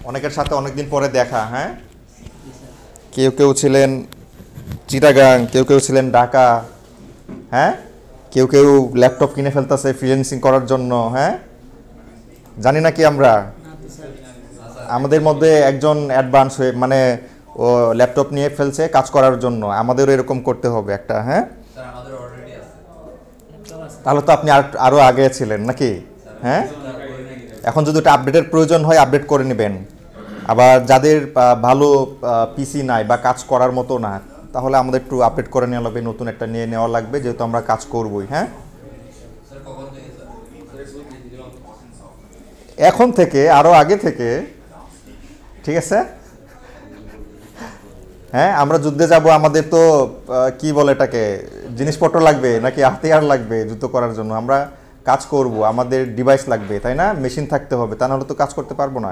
অনেকের সাথে অনেকদিন পরে দেখা, হ্যাঁ? কেউ কেউ ছিলেন চিটাগাং, কেউ কেউ ছিলেন ঢাকা, হ্যাঁ? কেউ কেউ ল্যাপটপ কিনে ফেলতেছে ফ্রিল্যান্সিং করার জন্য, হ্যাঁ? জানি না কি আমরা, আমাদের মধ্যে একজন অ্যাডভান্স হয়ে মানে ও ল্যাপটপ নিয়ে ফেলছে কাজ করার জন্য, আমাদেরও এরকম করতে হবে একটা, হ্যাঁ? তাহলে তো আপনি আরও আগে ছিলেন নাকি, হ্যাঁ? এখন যদি ওটা আপডেটের প্রয়োজন হয় আপডেট করে নেবেন। আবার যাদের ভালো পিসি নাই বা কাজ করার মতো না, তাহলে আমাদের একটু আপডেট করে নেওয়া লাগবে, নতুন একটা নিয়ে নেওয়া লাগবে, যেহেতু আমরা কাজ করবই, হ্যাঁ? এখন থেকে আরও আগে থেকে, ঠিক আছে? হ্যাঁ, আমরা যুদ্ধে যাব, আমাদের তো কি বলে এটাকে, জিনিসপত্র লাগবে নাকি হাতিয়ার লাগবে যুদ্ধ করার জন্য? আমরা কাজ করব, আমাদের ডিভাইস লাগবে, তাই না? মেশিন থাকতে হবে, তা নাহলে তো কাজ করতে পারবো না।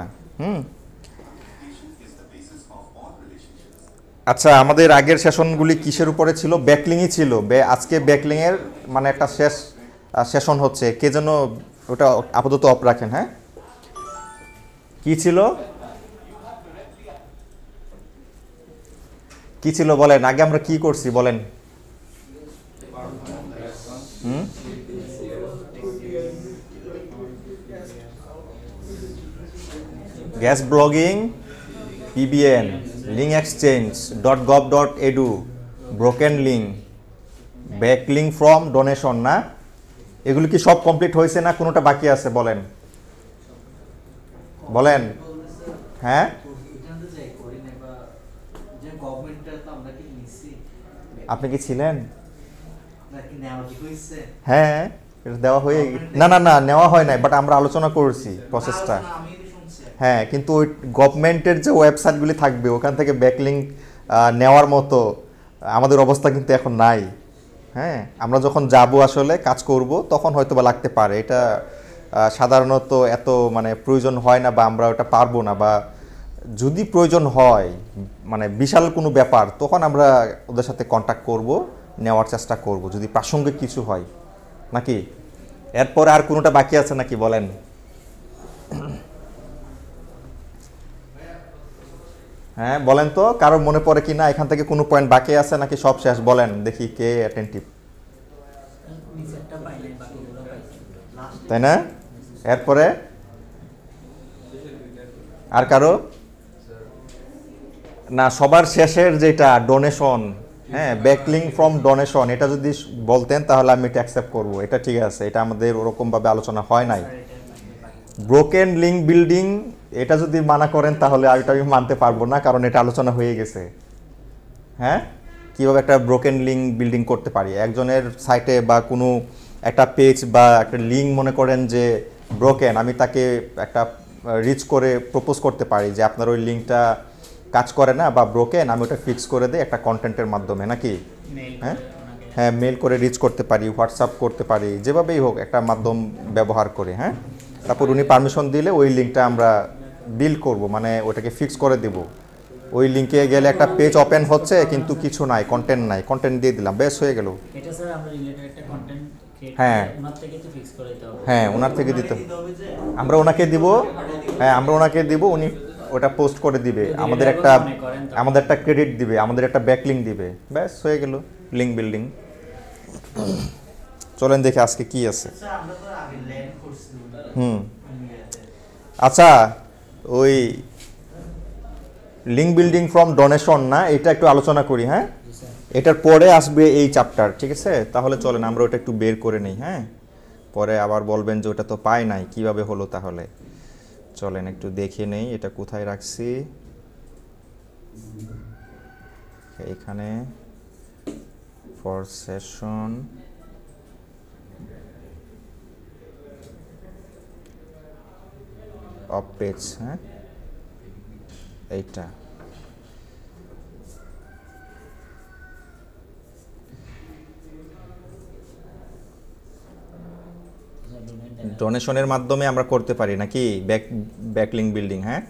আচ্ছা, আমাদের আগের সেশনগুলি কিসের উপরে ছিল? ব্যাকলিংই ছিল। আজকে ব্যাকলিংয়ের মানে একটা শেষ সেশন হচ্ছে। কে যেন ওটা আপাতত অফ রাখেন, হ্যাঁ? কি ছিল, কি ছিল বলেন, আগে আমরা কি করছি বলেন। Gas blogging, PBN, link exchange, .gov.edu, broken link, backlink from donation, না? এগুলি কি সব কমপ্লিট হয়েছে না কোনোটা বাকি আছে বলেন, বলেন, হ্যাঁ? আপনি কি ছিলেন? হ্যাঁ, এটা দেওয়া হয়ে, না না না, নেওয়া হয় নাই, বাট আমরা আলোচনা করছি প্রসেসটা। হ্যাঁ, কিন্তু ওই গভর্নমেন্টের যে ওয়েবসাইটগুলি থাকবে ওখান থেকে ব্যাকলিঙ্ক নেওয়ার মতো আমাদের অবস্থা কিন্তু এখন নাই। হ্যাঁ, আমরা যখন যাব আসলে কাজ করব তখন হয়তো বা লাগতে পারে, এটা সাধারণত এত মানে প্রয়োজন হয় না, বা আমরা ওটা পারবো না, বা যদি প্রয়োজন হয় মানে বিশাল কোনো ব্যাপার, তখন আমরা ওদের সাথে কন্ট্যাক্ট করব, নেওয়ার চেষ্টা করব যদি প্রাসঙ্গিক কিছু হয়, নাকি? এরপর আর কোনোটা বাকি আছে নাকি বলেন? হ্যাঁ বলেন তো, কারো মনে পড়ে কি না এখান থেকে কোনো পয়েন্ট বাকি আছে নাকি সব শেষ? বলেন দেখি কে অ্যাটেন্টিভ, তাই না? এরপরে আর কারো না? সবার শেষের যেটা ডোনেশন, হ্যাঁ, ব্যাকলিং ফ্রম ডোনেশন, এটা যদি বলতেন তাহলে আমি এটা অ্যাকসেপ্ট করবো, এটা ঠিক আছে, এটা আমাদের ওরকমভাবে আলোচনা হয় নাই। ব্রোকেন লিঙ্ক বিল্ডিং, এটা যদি মানা করেন তাহলে এটা আমি মানতে পারবো না, কারণ এটা আলোচনা হয়ে গেছে। হ্যাঁ, কীভাবে একটা ব্রোকেন লিঙ্ক বিল্ডিং করতে পারি একজনের সাইটে, বা কোনো একটা পেজ বা একটা লিঙ্ক মনে করেন যে ব্রোকেন, আমি তাকে একটা রিচ করে প্রপোজ করতে পারি যে আপনার ওই লিঙ্কটা কাজ করে না বা ব্রোকেন, আমি ওটা ফিক্স করে দিই একটা কন্টেন্টের মাধ্যমে, নাকি? হ্যাঁ, হ্যাঁ, মেল করে রিচ করতে পারি, হোয়াটসঅ্যাপ করতে পারি, যেভাবেই হোক একটা মাধ্যম ব্যবহার করে, হ্যাঁ? তারপর উনি পারমিশন দিলে ওই লিঙ্কটা আমরা বিল করব, মানে ওটাকে ফিক্স করে দেব। ওই লিঙ্কে গেলে একটা পেজ ওপেন হচ্ছে কিন্তু কিছু নাই, কন্টেন্ট নাই, কন্টেন্ট দিয়ে দিলাম, বেশ হয়ে গেল। এটা স্যার আমরা রিলেটেড একটা কন্টেন্ট ক্রিয়েট হ্যাঁ, করে ওনার থেকে তো ফিক্স করে দিতে হবে। হ্যাঁ, ওনার থেকে দিতে, আমরা ওনাকে দিব, হ্যাঁ আমরা ওনাকে দিব, উনি ওটা পোস্ট করে দিবে, আমাদের একটা ক্রেডিট দিবে, আমাদের একটা ব্যাকলিঙ্ক দিবে, ব্যাস হয়ে গেল লিঙ্ক বিল্ডিং। চলেন দেখে আজকে কি আছে। আচ্ছা, ওই লিঙ্ক বিল্ডিং ফ্রম ডোনেশন, না, এটা একটু আলোচনা করি, হ্যাঁ? এটার পরে আসবে এই চ্যাপ্টার, ঠিক আছে? তাহলে চলেন আমরা ওটা একটু বের করে নেই, হ্যাঁ? পরে আবার বলবেন যে ওটা তো পাই নাই, কিভাবে হলো তাহলে? চলেন একটু দেখে নেই এটা কোথায় রাখছি। এখানে ফর সেশন, অফ পেজ, হ্যাঁ, এইটা ডোনেশনের মাধ্যমে আমরা করতে পারি নাকি ব্যাকলিঙ্ক বিল্ডিং? হ্যাঁ,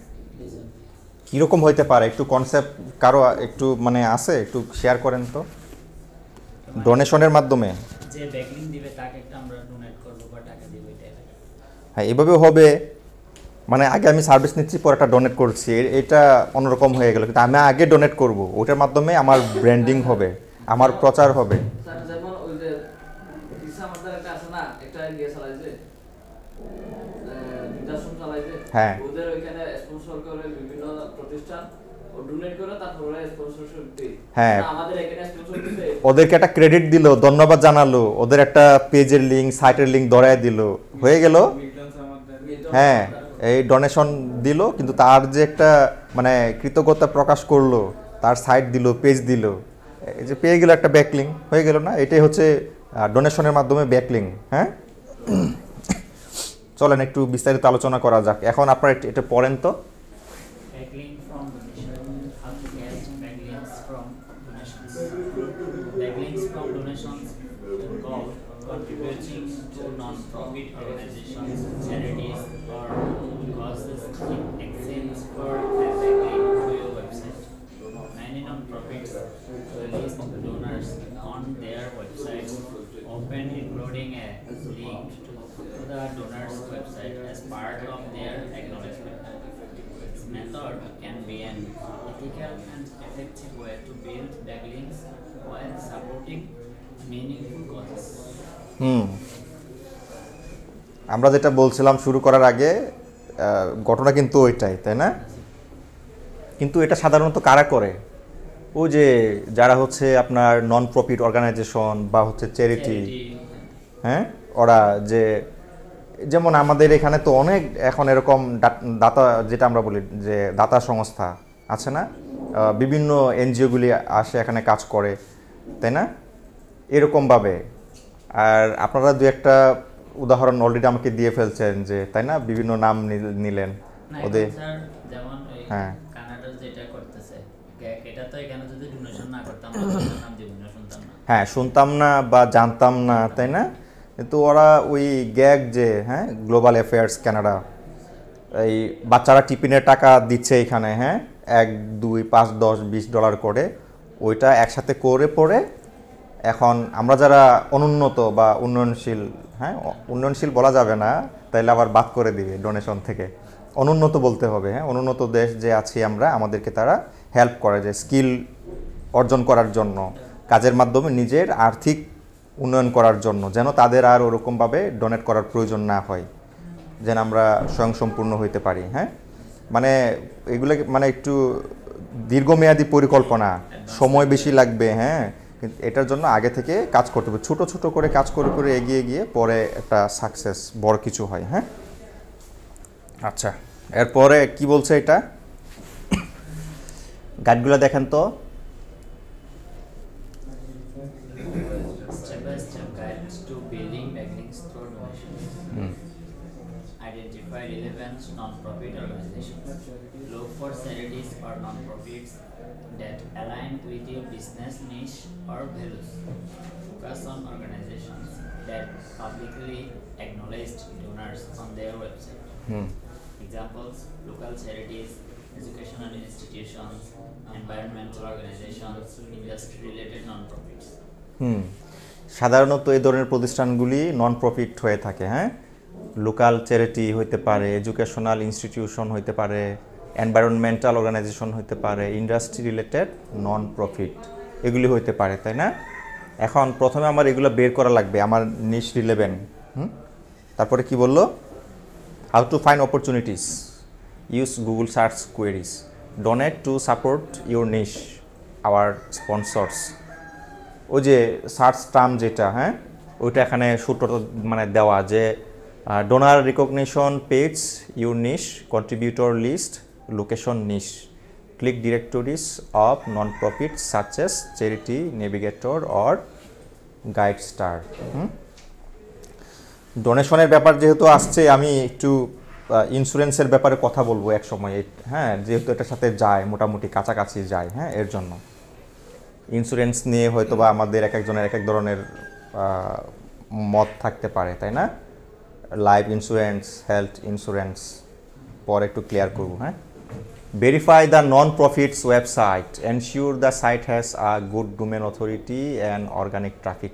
কীরকম হইতে পারে একটু কনসেপ্ট কারো একটু মানে আছে, একটু শেয়ার করেন তো। ডোনেশনের মাধ্যমে যে ব্যাকলিঙ্ক দিবে তাকে একটা আমরা ডোনেট করব বা টাকা দিব, এটা। হ্যাঁ, এভাবে হবে, মানে আগে আমি সার্ভিস নিচ্ছি পরে একটা ডোনেট করছি, এটা অন্যরকম হয়ে গেল। কিন্তু আমি আগে ডোনেট করব, ওটার মাধ্যমে আমার ব্র্যান্ডিং হবে, আমার প্রচার হবে। স্যার যেমন ওই যে ভিসা আমাদের একটা আছে না, একটা ইয়ে চালায় যে নিদর্শন চালায় যে, হ্যাঁ। ওদের ওইখানে স্পন্সর করে বিভিন্ন প্রতিষ্ঠান ও ডোনেট করে তারপরে স্পন্সরশিপ দেয়। হ্যাঁ। আমাদের এখানে স্পন্সর দিতে ওদেরকে একটা ক্রেডিট দিল, ধন্যবাদ জানালো, ওদের একটা পেজের লিংক, সাইটের লিংক ধরায় দিল, হয়ে গেল। হ্যাঁ, এই ডোনেশন দিল, কিন্তু তার যে একটা মানে কৃতজ্ঞতা প্রকাশ করলো, তার সাইট দিল, পেজ দিল, এই যে পেয়ে গেল একটা ব্যাকলিং, হয়ে গেল না? এটাই হচ্ছে ডোনেশনের মাধ্যমে ব্যাকলিং। হ্যাঁ, চলেন একটু বিস্তারিত আলোচনা করা যাক। এখন আপনারা এটা পড়েন তো। Backlink from donation, how to get backlinks from donations. Backlinks from donations involve contributing to non-profit organizations, charities, or causes in exchange for a backlink to your website. Many non-profits list donors on their websites, often including a link to the donor's website as part of their acknowledgement. This method can be an ethical and effective way to build backlinks while supporting meaningful causes. আমরা যেটা বলছিলাম শুরু করার আগে, ঘটনা কিন্তু ওইটাই, তাই না? কিন্তু এটা সাধারণত কারা করে? ও যে যারা হচ্ছে আপনার নন প্রফিট অর্গানাইজেশন বা হচ্ছে চ্যারিটি, হ্যাঁ, ওরা যে যেমন আমাদের এখানে তো অনেক এখন এরকম দাতা, যেটা আমরা বলি যে দাতা সংস্থা আছে না, বিভিন্ন এনজিওগুলি আসে এখানে কাজ করে, তাই না? এরকমভাবে। আর আপনারা দু একটা উদাহরণ অলরেডি আমাকে দিয়ে ফেলছেন, যে তাই না, বিভিন্ন নাম নিলেন ওদের। স্যার যেমন ওই হ্যাঁ। কানাডা যেটা করতেছে, এটা তো এখানে যদি ডোনেশন না করতাম নাম দিব না, শুনতাম না। হ্যাঁ, শুনতাম না বা জানতাম না, তাই না? কিন্তু ওরা ওই গ্যাগ যে, হ্যাঁ, গ্লোবাল অ্যাফেয়ার্স কানাডা, এই বাচ্চারা টিফিনের টাকা দিচ্ছে এখানে, হ্যাঁ, 1, 2, 5, 10, $20 করে, ওইটা একসাথে করে পড়ে এখন আমরা যারা অনুন্নত বা উন্নয়নশীল, হ্যাঁ, উন্নয়নশীল বলা যাবে না, তাইলে আবার বাদ করে দিবে ডোনেশন থেকে, অনুন্নত বলতে হবে। হ্যাঁ, অনুন্নত দেশ যে আছি আমরা, আমাদেরকে তারা হেল্প করে যে স্কিল অর্জন করার জন্য, কাজের মাধ্যমে নিজের আর্থিক উন্নয়ন করার জন্য, যেন তাদের আর ওরকমভাবে ডোনেট করার প্রয়োজন না হয়, যেন আমরা স্বয়ংসম্পূর্ণ হইতে পারি। হ্যাঁ, মানে এগুলো মানে একটু দীর্ঘমেয়াদী পরিকল্পনা, সময় বেশি লাগবে। হ্যাঁ, কিন্তু এটার জন্য আগে থেকে কাজ করতে হবে, ছোট ছোট করে কাজ করে করে এগিয়ে গিয়ে পরে একটা সাকসেস, বড় কিছু হয়। হ্যাঁ, আচ্ছা, এরপরে কি বলছে এটা, গাইডগুলো দেখেন তো। Step-by-step guides to building backlinks through donations. Identify relevant non-profit organizations. Look for charities or non-profits that align with your business niche or values. Focus on organizations that publicly acknowledge donors on their website. Examples: local charities, educational institutions, environmental organizations, industry-related non-profits. সাধারণত এই ধরনের প্রতিষ্ঠানগুলি non profit হয়ে থাকে। হ্যাঁ, local charity হইতে পারে, educational institution হইতে পারে, এনভায়রনমেন্টাল অর্গানাইজেশন হইতে পারে, ইন্ডাস্ট্রি রিলেটেড নন প্রফিট, এগুলি হইতে পারে, তাই না? এখন প্রথমে আমার এগুলো বের করা লাগবে, আমার নিশ রিলেভেন্ট। তারপরে কি বললো, how to find opportunities, use Google search queries, donate to support your niche, our sponsors. ওই যে সার্চ টার্ম যেটা, হ্যাঁ, ওইটা এখানে সূত্রটা মানে দেওয়া, যে donor recognition page, your niche, contributor list, location niche, click directories of non profit such as charity, navigator or guide star. ডোনেশনের ব্যাপার যেহেতু আসছে, আমি একটু ইন্স্যুরেন্সের ব্যাপারে কথা বলবো এক সময়। হ্যাঁ, যেহেতু এটার সাথে যায়, মোটামুটি কাছাকাছি যায়। হ্যাঁ, এর জন্য ইন্স্যুরেন্স নিয়ে হয়তো বা আমাদের এক একজনের এক এক ধরনের মত থাকতে পারে, তাই না? লাইফ ইন্স্যুরেন্স, হেলথ ইন্স্যুরেন্স পরে একটু ক্লিয়ার করবো। হ্যাঁ, verify the nonprofits website, ensure the site has a good domain authority and organic traffic.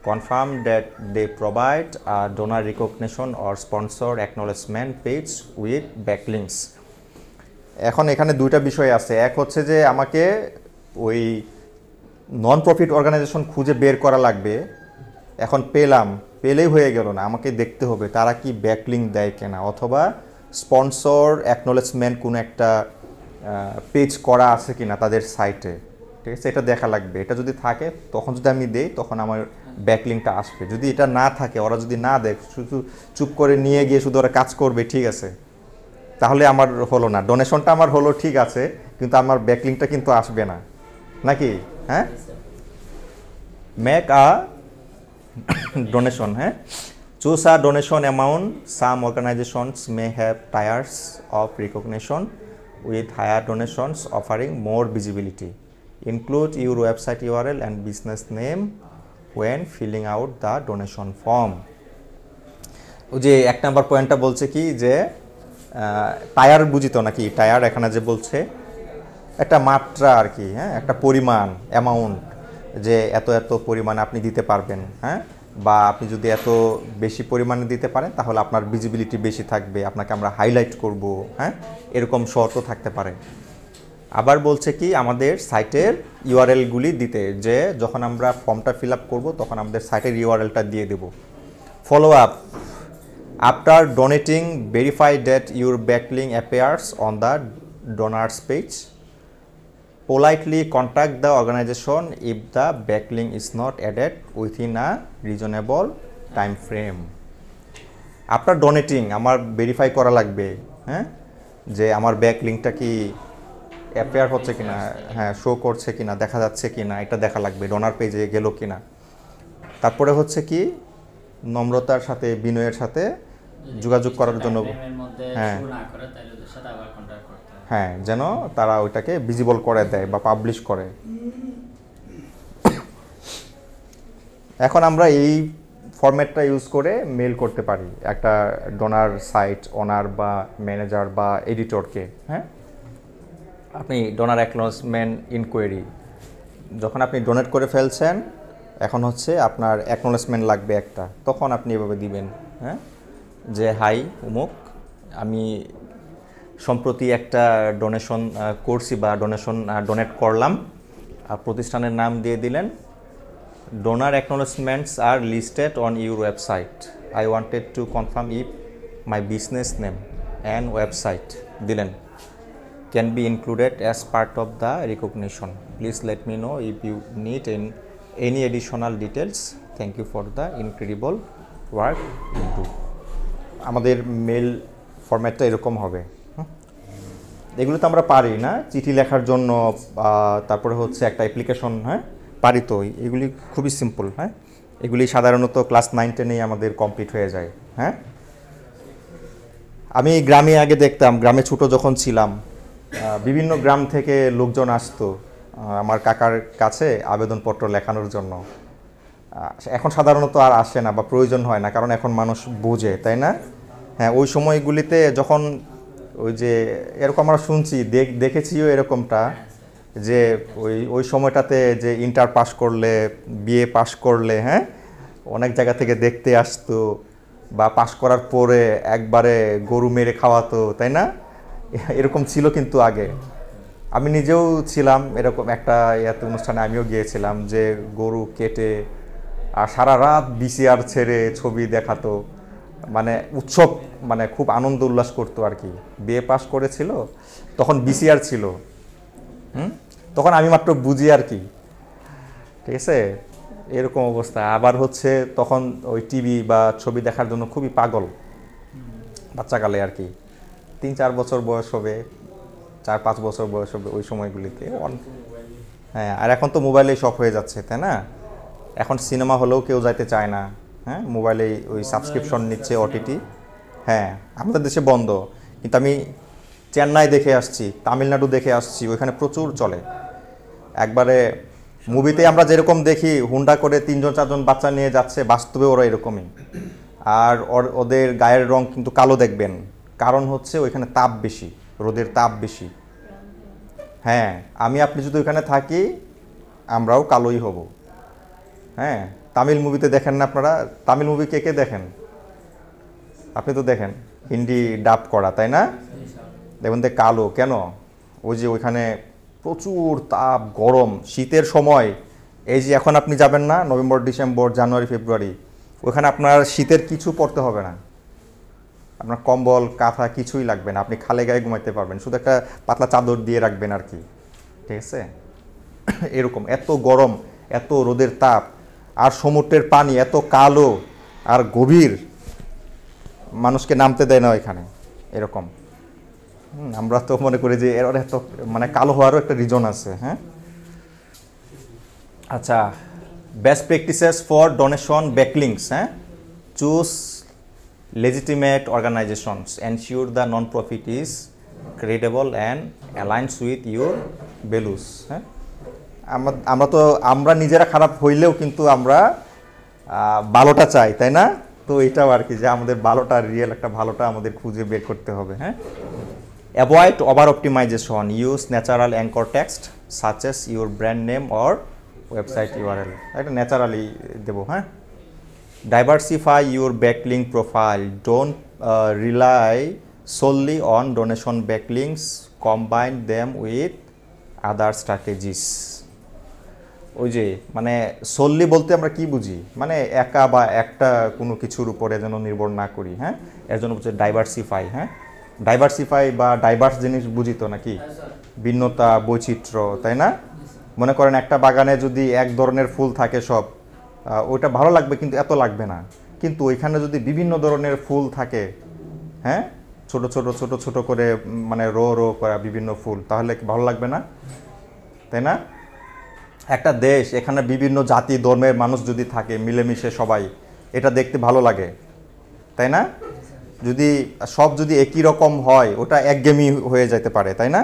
confirm that they provide a donor recognition or sponsor acknowledgement page with backlinks. এখন এখানে দুইটা বিষয় আছে, এক হচ্ছে যে আমাকে ওই নন প্রফিট অর্গানাইজেশন খুঁজে বের করা লাগবে। এখন পেলেই হয়ে গেল না, আমাকে দেখতে হবে তারা কি ব্যাকলিঙ্ক দেয় কিনা, অথবা স্পন্সর অ্যাকনোলেজমেন্ট কোনো একটা পেজ করা আছে কিনা তাদের সাইটে, ঠিক আছে, এটা দেখা লাগবে। এটা যদি থাকে তখন যদি আমি দেই তখন আমার ব্যাকলিঙ্কটা আসবে। যদি এটা না থাকে, ওরা যদি না দেয়, শুধু চুপ করে নিয়ে গিয়ে শুধু ওরা কাজ করবে, ঠিক আছে, তাহলে আমার হলো না। ডোনেশনটা আমার হলো ঠিক আছে, কিন্তু আমার ব্যাকলিঙ্কটা কিন্তু আসবে না, নাকি? হ্যাঁ, মেক আ ডোনেশন, হ্যাঁ, choose a donation amount. Some organizations may have tiers of recognition with higher donations offering more visibility. Include your website URL and business name when filling out the donation form. ওই যে 1 number পয়েন্টটা বলছে কি যে tyre বুঝিত নাকি, tyre এখানে যে বলছে একটা মাত্রা আর কি, হ্যাঁ, একটা পরিমাণ, অ্যামাউন্ট, যে এত এত পরিমাণে আপনি দিতে পারবেন, হ্যাঁ, বা আপনি যদি এত বেশি পরিমাণে দিতে পারেন তাহলে আপনার ভিজিবিলিটি বেশি থাকবে, আপনাকে আমরা হাইলাইট করব, হ্যাঁ, এরকম শর্ত থাকতে পারে। আবার বলছে কি আমাদের সাইটের ইউআরএলগুলি দিতে, যে যখন আমরা ফর্মটা ফিল আপ করবো তখন আমাদের সাইটের ইউআরএলটা দিয়ে দেব। Follow up after donating, verify that your backlink appears on the donor's page. Politely contact the organization if the backlink is not added within a reasonable time frame. After donating আমার verify করা লাগবে, হ্যাঁ, যে আমার ব্যাকলিঙ্কটা কি appear হচ্ছে কিনা, হ্যাঁ, শো করছে কিনা, দেখা যাচ্ছে কিনা, এটা দেখা লাগবে, ডোনার পেজে গেল কিনা। তারপরে হচ্ছে কি নম্রতার সাথে, বিনয়ের সাথে যোগাযোগ করার জন্য, হ্যাঁ হ্যাঁ, যেন তারা ওইটাকে ভিজিবল করে দেয় বা পাবলিশ করে। এখন আমরা এই ফরম্যাটটা ইউজ করে মেল করতে পারি একটা ডোনার সাইট ওনার বা ম্যানেজার বা এডিটরকে। হ্যাঁ, আপনি ডোনার অ্যাকনোলেজমেন্ট ইনকোয়ারি, যখন আপনি ডোনেট করে ফেলছেন, এখন হচ্ছে আপনার অ্যাকনোলেজমেন্ট লাগবে একটা, তখন আপনি এভাবে দিবেন, হ্যাঁ, যে হাই উমুক, আমি সম্প্রতি একটা ডোনেশন করছি বা ডোনেট করলাম, আর প্রতিষ্ঠানের নাম দিয়ে দিলেন। Donor acknowledgements are listed on your website. I wanted to confirm if my business name and website দিলেন can be included as part of the recognition. Please let me know if you need any additional details. Thank you for the incredible work you do. আমাদের mail ফরম্যাটটা এরকম হবে। এগুলো তো আমরা পারি না, চিঠি লেখার জন্য, তারপরে হচ্ছে একটা অ্যাপ্লিকেশন, হ্যাঁ, পারি তো। এগুলি খুবই সিম্পল, হ্যাঁ, এগুলি সাধারণত ক্লাস 9-10 আমাদের কমপ্লিট হয়ে যায়। হ্যাঁ, আমি গ্রামে আগে দেখতাম, গ্রামে ছোটো যখন ছিলাম, বিভিন্ন গ্রাম থেকে লোকজন আসতো আমার কাকার কাছে আবেদনপত্র লেখানোর জন্য। এখন সাধারণত আর আসে না বা প্রয়োজন হয় না, কারণ এখন মানুষ বোঝে, তাই না? হ্যাঁ, ওই সময়গুলিতে যখন ওই যে এরকম আমরা শুনছি, দেখেছিও এরকমটা, যে ওই সময়টাতে যে ইন্টার পাস করলে, বিএ পাস করলে, হ্যাঁ, অনেক জায়গা থেকে দেখতে আসতো, বা পাস করার পরে একবারে গরু মেরে খাওয়াতো, তাই না? এরকম ছিল কিন্তু আগে। আমি নিজেও ছিলাম এরকম একটা অনুষ্ঠানে, আমিও গিয়েছিলাম, যে গরু কেটে আর সারা রাত বিসিআর ছেড়ে ছবি দেখাতো, মানে উৎসব, মানে খুব আনন্দ উল্লাস করতো আর কি। বিএ পাস করেছিল তখন বিসিআর ছিল, তখন আমি মাত্র বুঝি আর কি, ঠিক আছে, এরকম অবস্থা। আবার হচ্ছে তখন ওই টিভি বা ছবি দেখার জন্য খুবই পাগল বাচ্চাকালে আর কি। 3-4 বছর বয়স হবে, 4-5 বছর বয়স হবে ওই সময়গুলিতে। হ্যাঁ, আর এখন তো মোবাইলেই সব হয়ে যাচ্ছে, তাই না? এখন সিনেমা হলেও কেউ যাইতে চায় না, হ্যাঁ, মোবাইলেই ওই সাবস্ক্রিপশন নিচ্ছে, ওটিটি। হ্যাঁ, আমাদের দেশে বন্ধ, কিন্তু আমি চেন্নাই দেখে আসছি, তামিলনাড়ু দেখে আসছি, ওইখানে প্রচুর চলে। একবারে মুভিতে আমরা যেরকম দেখি হুন্ডা করে 3-4জন বাচ্চা নিয়ে যাচ্ছে, বাস্তবে ওরা এরকমই। আর ওদের গায়ের রং কিন্তু কালো দেখবেন, কারণ হচ্ছে ওইখানে তাপ বেশি, রোদের তাপ বেশি। হ্যাঁ, আপনি যদি ওইখানে থাকি, আমরাও কালোই হব। হ্যাঁ, তামিল মুভিতে দেখেন না আপনারা? তামিল মুভি কে কে দেখেন? আপনি তো দেখেন, হিন্দি ডাব করা, তাই না? দেখুন কালো কেন? ওই যে ওইখানে প্রচুর তাপ, গরম, শীতের সময়। এই যে এখন আপনি যাবেন না নভেম্বর, ডিসেম্বর, জানুয়ারি, ফেব্রুয়ারি, ওইখানে আপনার শীতের কিছু পড়তে হবে না, আপনার কম্বল কাঁথা কিছুই লাগবে না, আপনি খালে গায়ে ঘুমাইতে পারবেন, শুধু একটা পাতলা চাদর দিয়ে রাখবেন আর কি, ঠিক আছে? এরকম এত গরম, এত রোদের তাপ, আর সমুদ্রের পানি এত কালো আর গভীর, মানুষকে নামতে দেয় না এখানে, এরকম। আমরা তো মনে করি যে এর এত মানে কালো হওয়ারও একটা রিজন আছে। হ্যাঁ, আচ্ছা, best practices for donation backlinks. হ্যাঁ, choose legitimate organizations, ensure the non-profit is credible and aligns with your values. হ্যাঁ, আমরা নিজেরা খারাপ হইলেও কিন্তু আমরা ভালোটা চাই, তাই না? তো এটাও আর কি, যে আমাদের ভালোটা রিয়েল একটা ভালোটা আমাদের খুঁজে বের করতে হবে। হ্যাঁ, avoid over optimisation, use natural anchor text such as your brand name or website URL. একটা ন্যাচারালি দেবো। হ্যাঁ, diversify your backlink profile, don't rely solely on donation backlinks, combine them with other strategies. ওই যে মানে solely বলতে আমরা কি বুঝি, মানে একা বা একটা কোনো কিছুর উপরে যেন নির্ভর না করি। হ্যাঁ, এর জন্য হচ্ছে ডাইভার্সিফাই। হ্যাঁ, ডাইভার্সিফাই বা ডাইভার্স জিনিস বুঝি তো নাকি, ভিন্নতা, বৈচিত্র্য, তাই না? মনে করেন একটা বাগানে যদি এক ধরনের ফুল থাকে সব, ওইটা ভালো লাগবে কিন্তু এত লাগবে না, কিন্তু ওইখানে যদি বিভিন্ন ধরনের ফুল থাকে, হ্যাঁ, ছোট ছোট ছোট ছোট করে মানে রো রো করা বিভিন্ন ফুল, তাহলে কি ভালো লাগবে না, তাই না? একটা দেশ, এখানে বিভিন্ন জাতি ধর্মের মানুষ যদি থাকে মিলেমিশে সবাই, এটা দেখতে ভালো লাগে, তাই না? যদি সব যদি একই রকম হয় ওটা একঘেয়েমি হয়ে যেতে পারে, তাই না?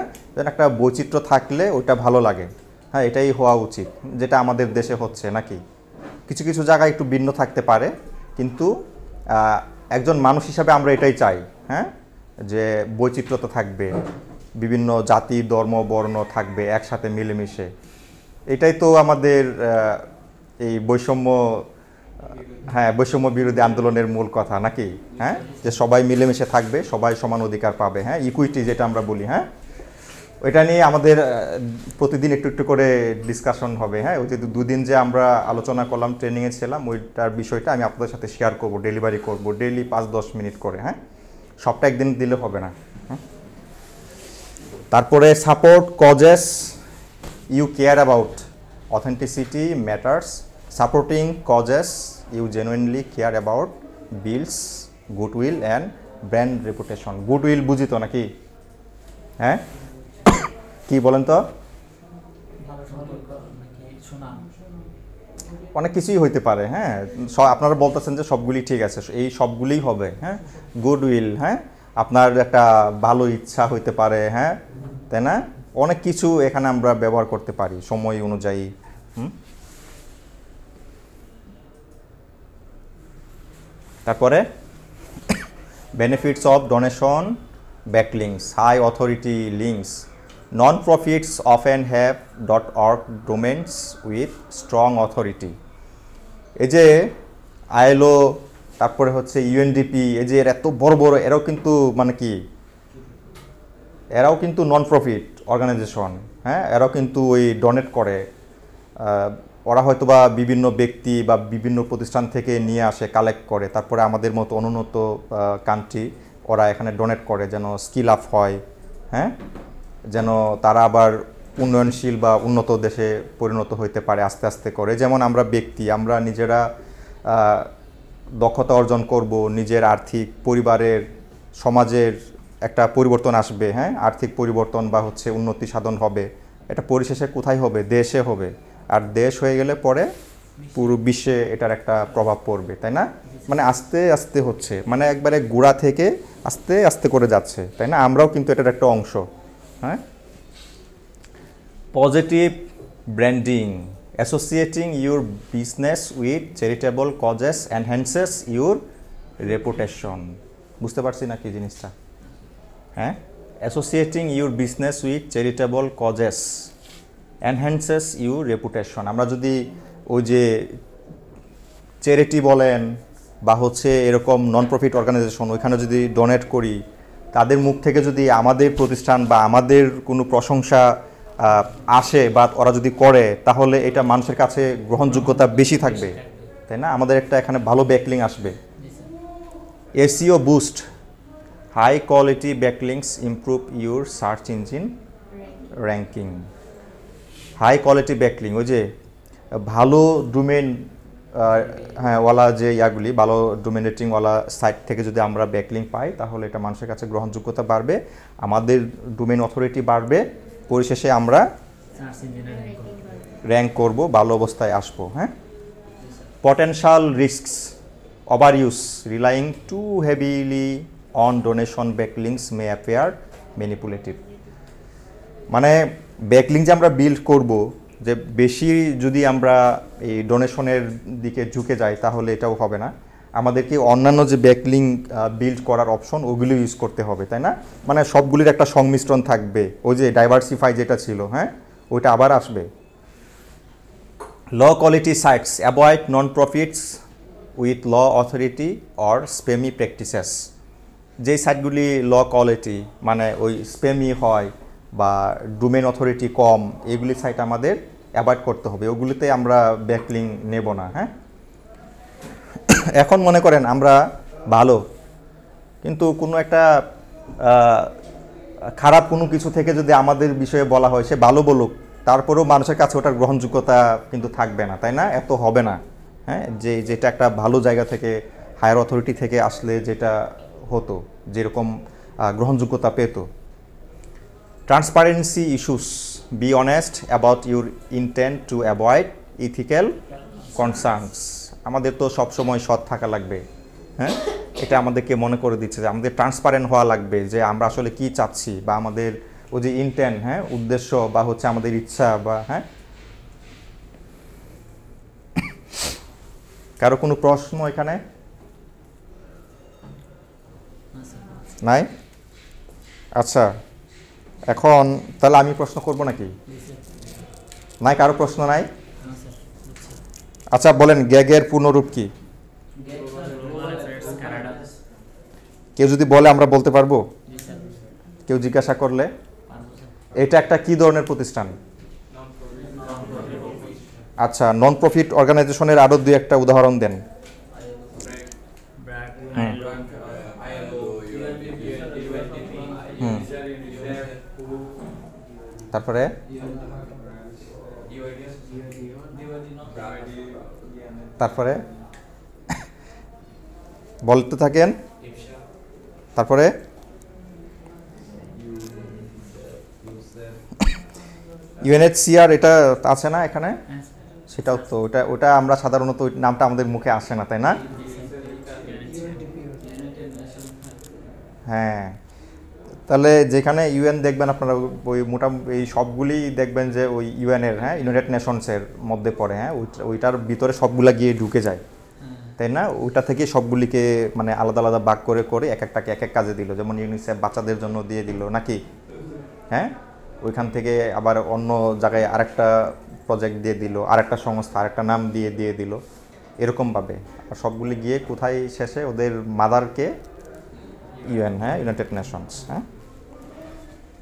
একটা বৈচিত্র্য থাকলে ওইটা ভালো লাগে। হ্যাঁ, এটাই হওয়া উচিত, যেটা আমাদের দেশে হচ্ছে নাকি। কিছু কিছু জায়গায় একটু ভিন্ন থাকতে পারে, কিন্তু একজন মানুষ হিসাবে আমরা এটাই চাই। হ্যাঁ, যে বৈচিত্র্যতা থাকবে, বিভিন্ন জাতি ধর্ম বর্ণ থাকবে একসাথে মিলেমিশে। এটাই তো আমাদের এই বৈষম্য, হ্যাঁ, বৈষম্য বিরোধী আন্দোলনের মূল কথা নাকি। হ্যাঁ, যে সবাই মিলেমিশে থাকবে, সবাই সমান অধিকার পাবে। হ্যাঁ, ইকুইটি যেটা আমরা বলি। হ্যাঁ, ওইটা নিয়ে আমাদের প্রতিদিন একটু একটু করে ডিসকাশন হবে। হ্যাঁ, ওই যে দুদিন যে আমরা আলোচনা করলাম, ট্রেনিংয়ে ছিলাম, ওইটার বিষয়টা আমি আপনাদের সাথে শেয়ার করব, ডেলিভারি করব ডেইলি 5-10 মিনিট করে। হ্যাঁ, সবটা একদিন দিলে হবে না। তারপরে support causes you care about, authenticity matters, supporting causes you genuinely care about builds goodwill and brand reputation. Goodwill বুঝি তো নাকি? হ্যাঁ, কি বলেন তো? অনেক কিছুই হইতে পারে। হ্যাঁ, আপনারা বলতেছেন যে সবগুলি ঠিক আছে, এই সবগুলিই হবে। হ্যাঁ, গুডউইল, হ্যাঁ, আপনার একটা ভালো ইচ্ছা হইতে পারে। হ্যাঁ, তাই না? অনেক কিছু এখানে আমরা ব্যবহার করতে পারি সময় অনুযায়ী। তারপরে benefits of donation backlinks, high authority links, non-profits often have .org domains with strong authority. এই যে আইএলও, তারপরে হচ্ছে ইউএনডিপি, এই যে এত বড় বড়, এরাও কিন্তু মানে কি, এরাও কিন্তু নন প্রফিট অর্গানাইজেশন। হ্যাঁ, এরাও কিন্তু ওই ডোনেট করে। ওরা হয়তো বা বিভিন্ন ব্যক্তি বা বিভিন্ন প্রতিষ্ঠান থেকে নিয়ে আসে, কালেক্ট করে, তারপরে আমাদের মতো অনুন্নত কান্ট্রি ওরা এখানে ডোনেট করে, যেন স্কিল আপ হয়। হ্যাঁ, যেন তারা আবার উন্নয়নশীল বা উন্নত দেশে পরিণত হইতে পারে আস্তে আস্তে করে। যেমন আমরা ব্যক্তি, আমরা নিজেরা দক্ষতা অর্জন করব, নিজের আর্থিক, পরিবারের, সমাজের একটা পরিবর্তন আসবে। হ্যাঁ, আর্থিক পরিবর্তন বা হচ্ছে উন্নতি সাধন হবে। এটা পরিশেষে কোথায় হবে? দেশে হবে। আর দেশ হয়ে গেলে পরে পুরো বিশ্বে এটার একটা প্রভাব পড়বে, তাই না? মানে আস্তে আস্তে হচ্ছে, মানে একবারে গোড়া থেকে আস্তে আস্তে করে যাচ্ছে, তাই না? আমরাও কিন্তু এটার একটা অংশ। হ্যাঁ, positive branding, associating your business with charitable causes enhances your reputation. বুঝতে পারছি না কি জিনিসটা? হ্যাঁ, associating your business with charitable causes enhances your reputation. আমরা যদি ওই যে চ্যারিটি বলেন বা হচ্ছে এরকম নন প্রফিট অর্গানাইজেশন, ওইখানে যদি ডোনেট করি, তাদের মুখ থেকে যদি আমাদের প্রতিষ্ঠান বা আমাদের কোনো প্রশংসা আসে বা ওরা যদি করে, তাহলে এটা মানুষের কাছে গ্রহণযোগ্যতা বেশি থাকবে, তাই না? আমাদের একটা এখানে ভালো ব্যাকলিং আসবে। SEO boost, high quality backlinks improve your search engine ranking. High quality backlink, ওই যে ভালো ডোমেন ওয়ালা যে ইয়াগুলি, ভালো ডোমেন রেটিংওয়ালা সাইট থেকে যদি আমরা ব্যাকলিং পাই, তাহলে এটা মানুষের কাছে গ্রহণযোগ্যতা বাড়বে, আমাদের ডোমেন অথরিটি বাড়বে, পরিশেষে আমরা র্যাঙ্ক করব, ভালো অবস্থায় আসবো। হ্যাঁ, potential risks, over use, relying too heavily on donation backlinks may appear manipulative. মানে ব্যাকলিং যে আমরা বিল্ড করব, যে বেশি যদি আমরা এই ডোনেশনের দিকে ঝুঁকে যাই, তাহলে এটাও হবে না। আমাদেরকে অন্যান্য যে ব্যাকলিং বিল্ড করার অপশন, ওগুলো ইউজ করতে হবে, তাই না? মানে সবগুলির একটা সংমিশ্রণ থাকবে, ওই যে ডাইভার্সিফাই যেটা ছিল, হ্যাঁ, ওইটা আবার আসবে। Low quality sites, avoid non profits with low authority or spammy practices. যেই সাইটগুলি লো কোয়ালিটি, মানে ওই স্প্যামি হয় বা ডোমেন অথরিটি কম, এগুলি সাইট আমাদের অ্যাভয়েড করতে হবে, ওগুলিতে আমরা ব্যাকলিং নেব না। হ্যাঁ, এখন মনে করেন আমরা ভালো, কিন্তু কোনো একটা খারাপ কোনো কিছু থেকে যদি আমাদের বিষয়ে বলা হয়, সে ভালো বলুক, তারপরেও মানুষের কাছে ওটার গ্রহণযোগ্যতা কিন্তু থাকবে না, তাই না? এত হবে না। হ্যাঁ, যেটা একটা ভালো জায়গা থেকে, হায়ার অথরিটি থেকে আসলে যেটা হতো, যেরকম গ্রহণযোগ্যতা পেত। Transparency issues, be honest about your intent to avoid ethical concerns. আমাদের তো সবসময় সৎ থাকা লাগবে। হ্যাঁ, এটা আমাদেরকে মনে করে দিচ্ছে যে আমাদের ট্রান্সপারেন্ট হওয়া লাগবে, যে আমরা আসলে কি চাচ্ছি, বা আমাদের ওই যে ইন্টেন্ট, হ্যাঁ, উদ্দেশ্য, বা হচ্ছে আমাদের ইচ্ছা, বা হ্যাঁ। কারো কোনো প্রশ্ন এখানে নাই? আচ্ছা, এখন তাহলে আমি প্রশ্ন করব নাকি? নাই, কারো প্রশ্ন নাই? আচ্ছা বলেন, গ্যাগের পূর্ণরূপ কি? কেউ যদি বলে আমরা বলতে পারবো? কেউ জিজ্ঞাসা করলে? এটা একটা কি ধরনের প্রতিষ্ঠান? আচ্ছা, নন প্রফিট অর্গানাইজেশনের আরো দুই একটা উদাহরণ দেন। তারপরে তারপরে বলতে থাকেন। তারপরে ইউএনএইচসিআর, এটা আছে না এখানে? সেটাও তো, ওটা আমরা সাধারণত ওই নামটা আমাদের মুখে আসে না, তাই না? হ্যাঁ, তাহলে যেখানে ইউএন দেখবেন আপনারা, ওই মোটামুটি এই সবগুলি দেখবেন যে ওই ইউএনের, হ্যাঁ, ইউনাইটেড নেশনসের মধ্যে পড়ে। হ্যাঁ, ওইটার ভিতরে সবগুলা গিয়ে ঢুকে যায়, তাই না? ওইটা থেকে সবগুলিকে মানে আলাদা আলাদা ভাগ করে করে এক একটাকে এক এক কাজে দিল। যেমন ইউনিসেফ বাচ্চাদের জন্য দিয়ে দিল নাকি, হ্যাঁ, ওইখান থেকে আবার অন্য জায়গায় আরেকটা প্রজেক্ট দিয়ে দিল, আরেকটা সংস্থা আরেকটা নাম দিয়ে দিল, এরকমভাবে। আর সবগুলি গিয়ে কোথায় শেষে? ওদের মাদারকে ইউএন, হ্যাঁ, ইউনাইটেড নেশনস। হ্যাঁ,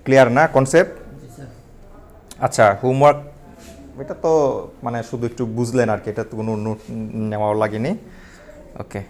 ক্লিয়ার না কনসেপ্ট? আচ্ছা, হোমওয়ার্ক এটা তো মানে শুধু একটু বুঝলেন আর কি, এটা তো কোনো নোট নেওয়াও লাগেনি। ওকে।